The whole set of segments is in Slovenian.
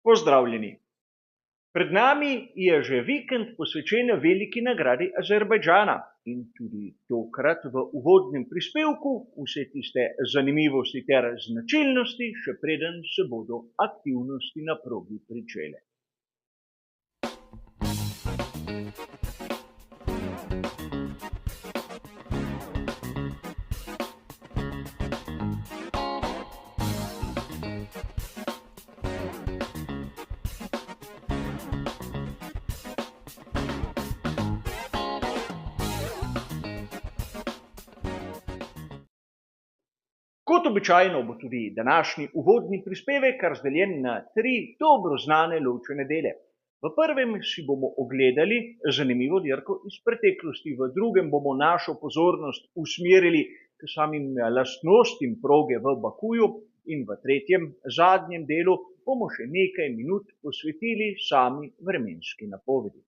Pozdravljeni. Pred nami je že vikend posvečen veliki nagradi Azerbajdžana in tudi tokrat v uvodnem prispevku vse tiste zanimivosti ter značilnosti, še preden se bodo aktivnosti na progi pričele. Kot običajno bo tudi današnji uvodni prispevek razdeljen na 3 dobro znane ločene dele. V prvem si bomo ogledali zanimivo dirko iz preteklosti, v drugem bomo našo pozornost usmerili k samim lastnostim proge v Bakuju in v tretjem, zadnjem delu bomo še nekaj minut posvetili sami vremenski napovedi.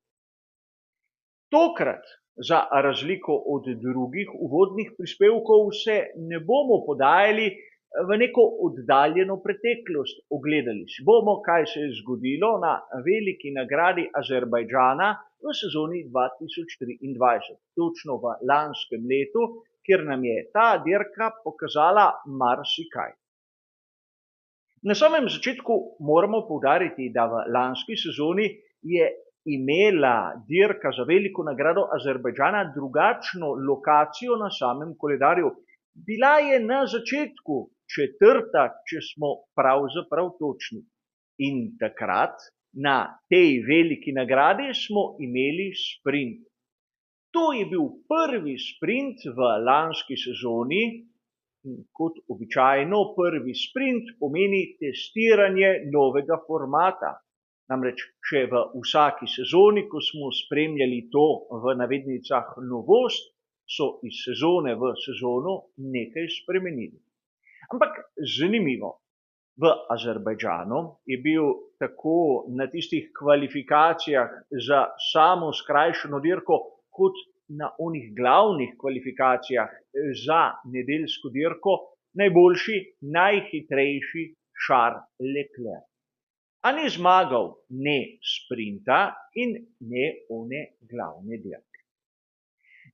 Tokrat, za razliko od drugih uvodnih prispevkov, se ne bomo podajali v neko oddaljeno preteklost. Ogledali si bomo, kaj se je zgodilo na veliki nagradi Azerbajdžana v sezoni 2023, točno v lanskem letu, kjer nam je ta dirka pokazala marsikaj. Na samem začetku moramo poudariti, da v lanski sezoni je imela dirka za veliko nagrado Azerbajdžana drugačno lokacijo na samem koledarju. Bila je na začetku četrta, če smo pravzaprav točni. In takrat na tej veliki nagradi smo imeli sprint. To je bil prvi sprint v lanski sezoni. Kot običajno, prvi sprint pomeni testiranje novega formata. Namreč, če v vsaki sezoni, ko smo spremljali to v navednicah novost, so iz sezone v sezono nekaj spremenili. Ampak zanimivo, v Azerbajdžanu je bil tako na tistih kvalifikacijah za samo skrajšano dirko, kot na onih glavnih kvalifikacijah za nedeljsko dirko najboljši, najhitrejši Charles Leclerc. A ni zmagal ne sprinta in ne one glavne dirke.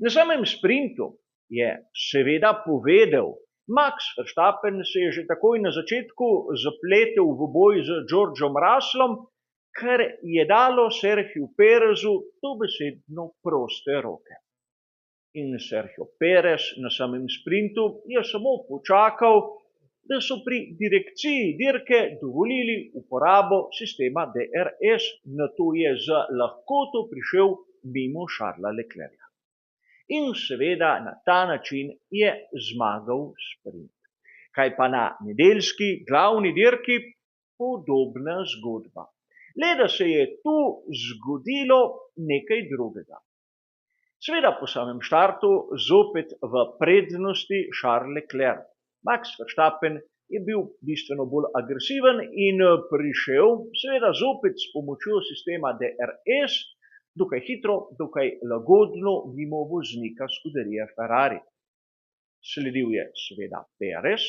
Na samem sprintu je seveda povedal, Max Verstappen se je že takoj na začetku zapletel v boj z Georgeom Russellom, kar je dalo Sergiju Perezu dobesedno proste roke. In Sergio Perez na samem sprintu je samo počakal, da so pri direkciji dirke dovolili uporabo sistema DRS, nato je z lahkoto prišel mimo Charlesa Leclerca. In seveda na ta način je zmagal sprint. Kaj pa na nedeljski glavni dirki? Podobna zgodba. Le da se je tu zgodilo nekaj drugega. Seveda po samem štartu zopet v prednosti Charles Leclerc. Max Verstappen je bil bistveno bolj agresiven in prišel, seveda zopet s pomočjo sistema DRS, dokaj hitro, dokaj lagodno mimo voznika skuderije Ferrari. Sledil je seveda Perez,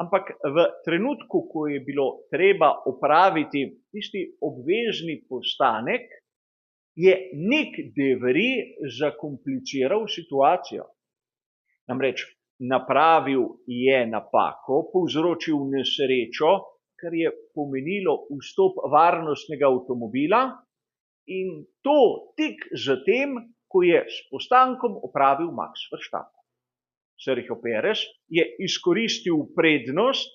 ampak v trenutku, ko je bilo treba opraviti tisti obvezni postanek, je Nick de Vries zakompliciral situacijo. Namreč napravil je napako, povzročil nesrečo, kar je pomenilo vstop varnostnega avtomobila, in to tik zatem, ko je s postankom opravil Max Verstappen. Sergio Perez je izkoristil prednost,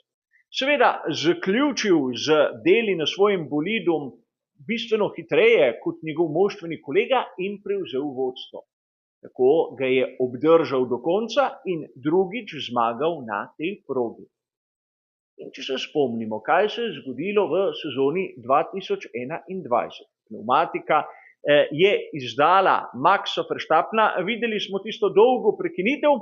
seveda zaključil z deli na svojem bolidu bistveno hitreje kot njegov moštveni kolega in prevzel vodstvo. Tako ga je obdržal do konca in drugič zmagal na tej progi. In če se spomnimo, kaj se je zgodilo v sezoni 2021. Pneumatika je izdala Maxa Verstappena, videli smo tisto dolgo prekinitev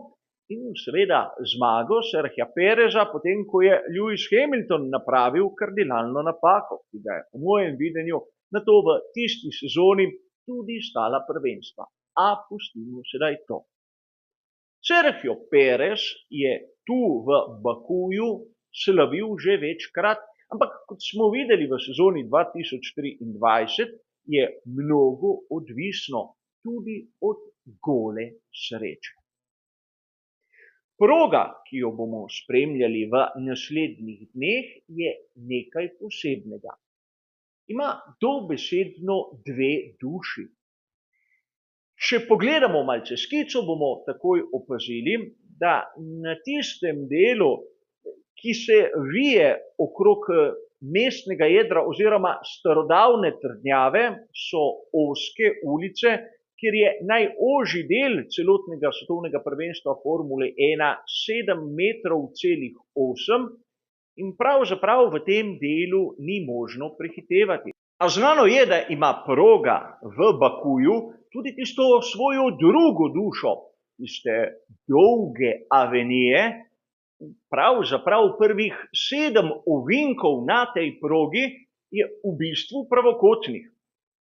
in seveda zmago Sergija Pereza, potem ko je Lewis Hamilton napravil kardinalno napako, ki ga je po mojem videnju nato v tisti sezoni tudi stala prvenstva. A pustimo sedaj to. Sergio Perez je tu v Bakuju slavil že večkrat, Ampak kot smo videli v sezoni 2023, je mnogo odvisno tudi od gole sreče. Proga, ki jo bomo spremljali v naslednjih dneh, je nekaj posebnega. Ima dobesedno dve duši. Če pogledamo malce skico, bomo takoj opazili, da na tistem delu, ki se vije okrog mestnega jedra oziroma starodavne trdnjave, so ozke ulice, kjer je najožji del celotnega svetovnega prvenstva Formule 1 7,8 metrov in pravzaprav v tem delu ni možno prehitevati. A znano je, da ima proga v Bakuju tudi tisto svojo drugo dušo, tiste dolge avenije. Pravzaprav prvih 7 ovinkov na tej progi je v bistvu pravokotnih.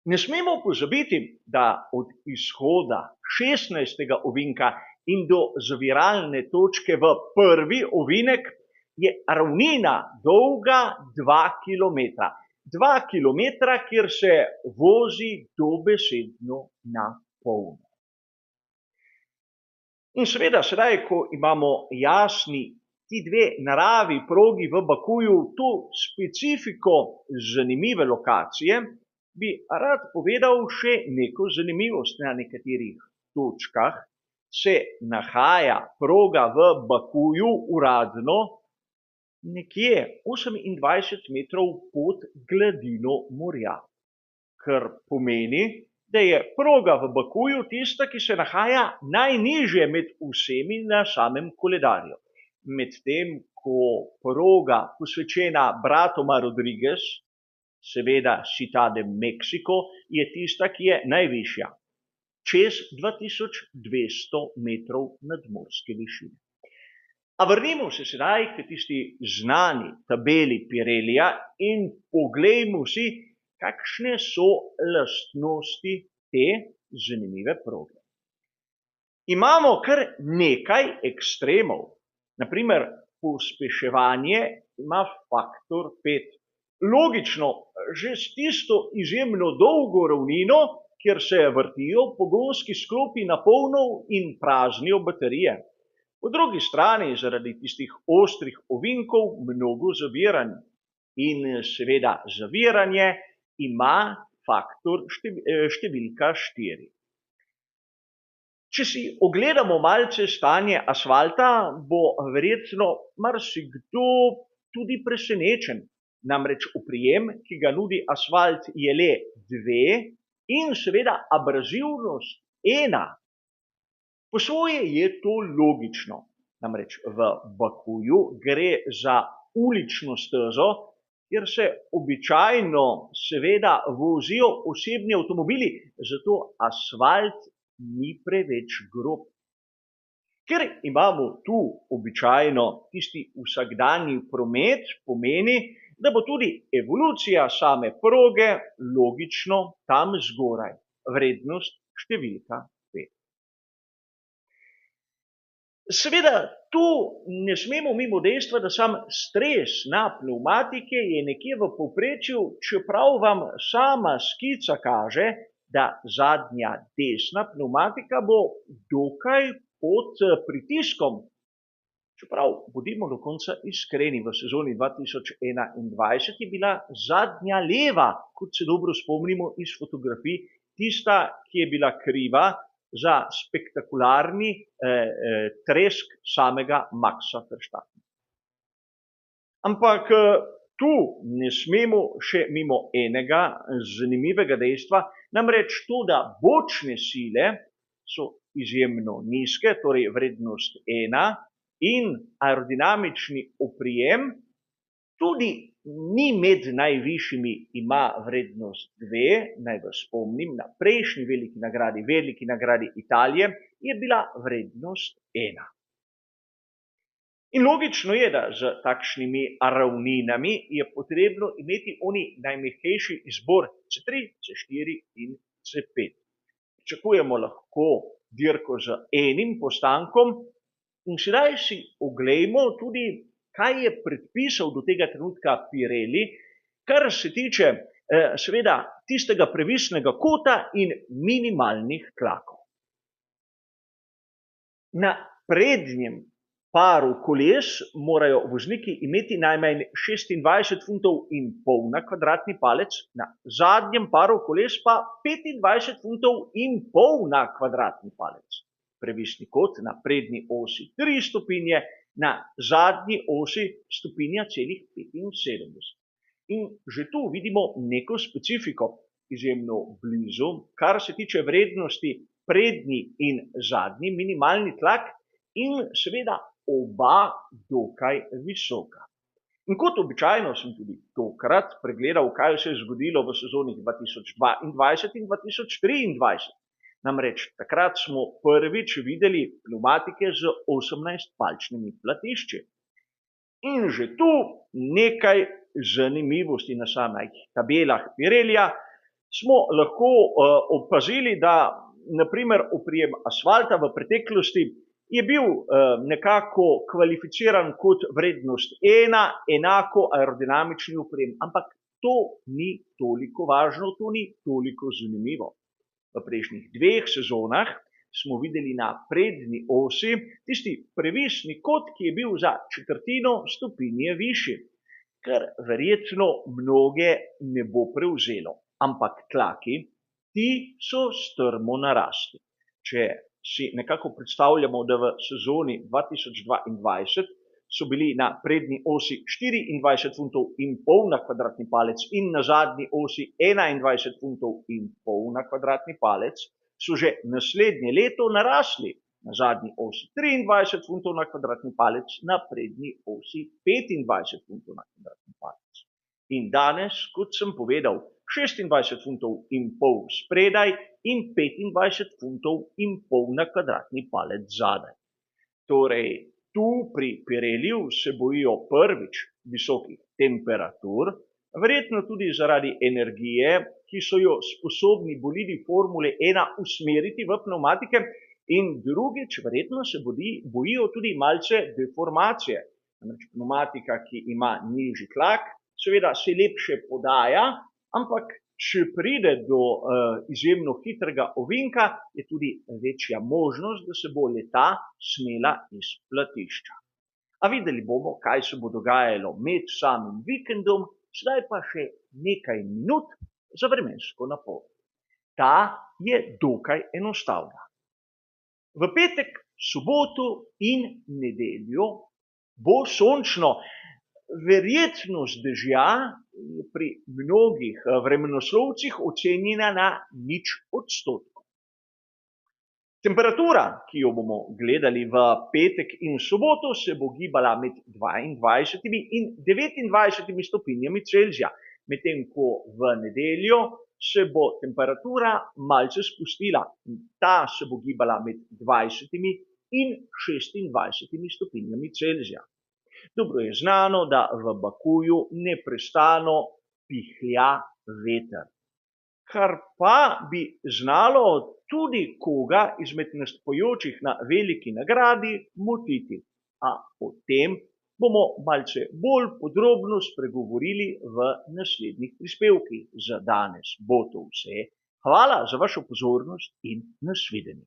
Ne smemo pozabiti, da od izhoda 16. ovinka in do zaviralne točke v prvi ovinek je ravnina dolga 2 kilometra. 2 kilometra, kjer se vozi dobesedno na polno. In seveda, sedaj, ko imamo jasni ti dve naravi progi v Bakuju, to specifiko zanimive lokacije, bi rad povedal še neko zanimivost. Na nekaterih točkah se nahaja proga v Bakuju uradno nekje 28 metrov pod gladino morja, kar pomeni, da je proga v Bakuju tista, ki se nahaja najnižje med vsemi na samem koledarju. Medtem ko proga posvečena bratoma Rodriguez, seveda Ciudad de México, je tista, ki je najvišja, čez 2200 metrov nadmorske višine. A vrnimo se sedaj k tisti znani tabeli Pirellija in poglejmo si, kakšne so lastnosti te zanimive proge. Imamo kar nekaj ekstremov. Naprimer, pospeševanje ima faktor 5. Logično, že s tisto izjemno dolgo ravnino, kjer se vrtijo pogonski sklopi na polno in praznijo baterije. Po drugi strani zaradi tistih ostrih ovinkov mnogo zaviranj. In seveda zaviranje ima faktor številka 4. Če si ogledamo malce stanje asfalta, bo verjetno marsikdo tudi presenečen. Namreč oprijem, ki ga nudi asfalt, je le 2 in seveda abrazivnost 1. Po svoje je to logično. Namreč v Bakuju gre za ulično stezo, kjer se običajno seveda vozijo osebni avtomobili, zato asfalt ni preveč grob. Ker imamo tu običajno tisti vsakdanji promet, pomeni, da bo tudi evolucija same proge logično tam zgoraj, vrednost številka 5. Seveda, tu ne smemo mimo dejstva, da sam stres na pnevmatike je nekje v povprečju, čeprav vam sama skica kaže, da zadnja desna pnevmatika bo dokaj pod pritiskom. Čeprav, bodimo do konca iskreni, v sezoni 2021 je bila zadnja leva, kot se dobro spomnimo iz fotografij, tista, ki je bila kriva za spektakularni tresk samega Maxa Verstappena. Ampak tu ne smemo še mimo enega zanimivega dejstva, namreč to, da bočne sile so izjemno nizke, torej vrednost 1, in aerodinamični oprijem tudi ni med najvišjimi, ima vrednost 2, naj vas spomnim, na prejšnji veliki nagradi Italije je bila vrednost 1. In logično je, da z takšnimi ravninami je potrebno imeti oni najmehkejši izbor C3, C4 in C5. Pričakujemo lahko dirko z enim postankom in sedaj si oglejmo tudi, kaj je predpisal do tega trenutka Pirelli, kar se tiče seveda tistega previsnega kota in minimalnih tlakov. Na prednjem paru koles morajo vozniki imeti najmanj 26,5 funtov na kvadratni palec, na zadnjem paru koles pa 25,5 funtov na kvadratni palec. Previsni kot na prednji osi 3 stopinje, na zadnji osi stopinja celih 75. In že tu vidimo neko specifiko, izjemno blizu, kar se tiče vrednosti prednji in zadnji minimalni tlak in seveda oba dokaj visoka. In kot običajno sem tudi tokrat pregledal, kaj se je zgodilo v sezoni 2022 in 2023. Namreč takrat smo prvič videli pnevmatike z 18-palčnimi platišči. In že tu nekaj zanimivosti na samih tabelah Pirellija smo lahko opazili, da naprimer oprijem asfalta v preteklosti je bil nekako kvalificiran kot vrednost 1 enako aerodinamični oprijem, ampak to ni toliko važno, to ni toliko zanimivo. V prejšnjih 2 sezonah smo videli na prednji osi tisti previsni kot, ki je bil za 1/4 stopinje višji, kar verjetno mnoge ne bo prevzelo. Ampak tlaki, ti so strmo narasli. Če si nekako predstavljamo, da v sezoni 2022 so bili na prednji osi 24,5 funtov na kvadratni palec in na zadnji osi 21,5 funtov na kvadratni palec, so že naslednje leto narasli na zadnji osi 23 funtov na kvadratni palec, na prednji osi 25 funtov na kvadratni palec. In danes, kot sem povedal, 26,5 funtov spredaj in 25,5 funtov na kvadratni palec zadaj. Torej, tu pri Pirelliju se bojijo prvič visokih temperatur, verjetno tudi zaradi energije, ki so jo sposobni bolidi Formule 1 usmeriti v pnevmatike, in drugič, verjetno se bojijo tudi malce deformacije. Namreč pnevmatika, ki ima nižji tlak, seveda se lepše podaja, ampak če pride do izjemno hitrega ovinka, je tudi večja možnost, da se bo le-ta smela iz platišča. A videli bomo, kaj se bo dogajalo med samim vikendom, sedaj pa še nekaj minut za vremensko napoved. Ta je dokaj enostavna. V petek, soboto in nedeljo bo sončno. Verjetnost dežja je pri mnogih vremenoslovcih ocenjena na 0%. Temperatura, ki jo bomo gledali v petek in soboto, se bo gibala med 22 in 29 stopinjami Celzija, medtem ko v nedeljo se bo temperatura malce spustila. Ta se bo gibala med 20 in 26 stopinjami Celzija. Dobro je znano, da v Bakuju neprestano pihlja veter, kar pa bi znalo tudi koga izmed nastopajočih na veliki nagradi motiti. A o tem bomo malce bolj podrobno spregovorili v naslednjih prispevkih. Za danes bo to vse. Hvala za vašo pozornost in nasvidenje.